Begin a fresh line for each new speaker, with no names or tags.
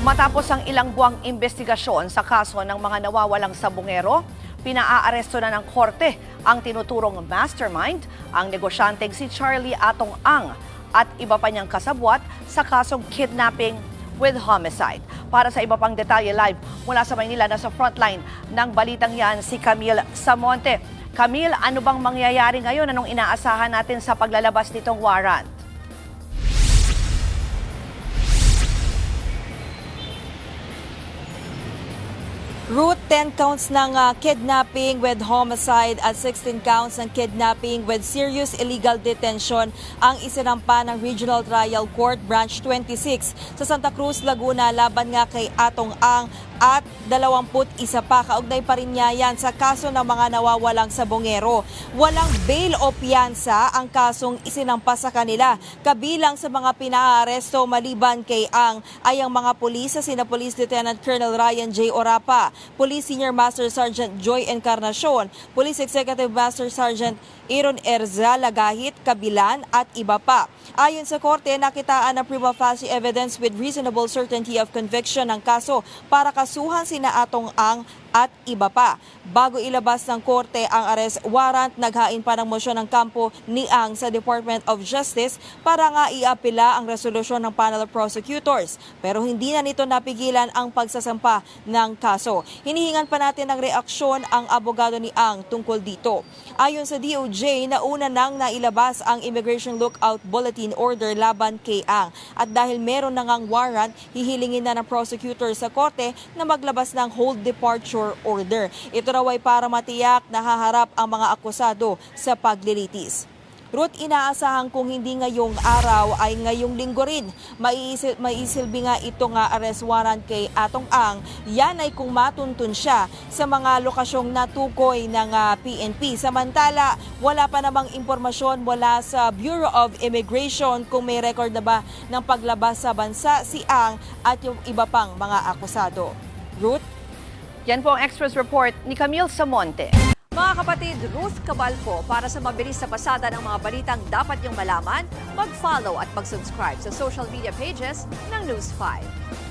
Matapos ang ilang buwang investigasyon sa kaso ng mga nawawalang sabungero, pinaaaresto na ng korte ang tinuturong mastermind, ang negosyanteng si Charlie Atong Ang at iba pa niyang kasabwat sa kasong kidnapping with homicide. Para sa iba pang detalye live mula sa Maynila, nasa frontline ng balitang yan si Camille Samonte. Camille, ano bang mangyayari ngayon? Anong inaasahan natin sa paglalabas nitong warrant?
Ruth, 10 counts ng kidnapping with homicide at 16 counts ng kidnapping with serious illegal detention ang isinampa ng Regional Trial Court Branch 26 sa Santa Cruz, Laguna laban nga kay Atong Ang at 21 pa. Kaugnay pa rin niya yan sa kaso ng mga nawawalang sabongero. Walang bail o piyansa ang kasong isinampa sa kanila. Kabilang sa mga pinaaresto maliban kay Ang ay ang mga pulis sa sina Police Lieutenant Colonel Ryan J. Orapa, Police Senior Master Sergeant Joy Encarnacion, Police Executive Master Sergeant Aaron Erza Lagahit, Kabilan at iba pa. Ayon sa korte, nakitaan ng prima facie evidence with reasonable certainty of conviction ng kaso para kasuhan sina Atong Ang at iba pa. Bago ilabas ng korte ang arrest warrant, naghain pa ng mosyon ng kampo ni Ang sa Department of Justice para nga iapila ang resolusyon ng panel of prosecutors. Pero hindi na nito napigilan ang pagsasampa ng kaso. Hinihingan pa natin ng reaksyon ang abogado ni Ang tungkol dito. Ayon sa DOJ, nauna nang nailabas ang Immigration Lookout Bulletin Order laban kay Ang. At dahil meron na ngang warrant, hihilingin na ng prosecutor sa korte na maglabas ng hold departure order. Ito raw ay para matiyak na haharap ang mga akusado sa paglilitis. Ruth, inaasahan kung hindi ngayong araw ay ngayong linggo rin. Maisilbi nga ito nga arrest warrant kay Atong Ang. Yan ay kung matuntun siya sa mga lokasyong natukoy ng PNP. Samantala, wala pa namang impormasyon mula sa Bureau of Immigration kung may record na ba ng paglabas sa bansa si Ang at yung iba pang mga akusado. Ruth?
Yan po ang Express Report ni Camille Samonte.
Mga kapatid, Ruth Cabalco, para sa mabilis na pasada ng mga balitang dapat niyong malaman, mag-follow at mag-subscribe sa social media pages ng News 5.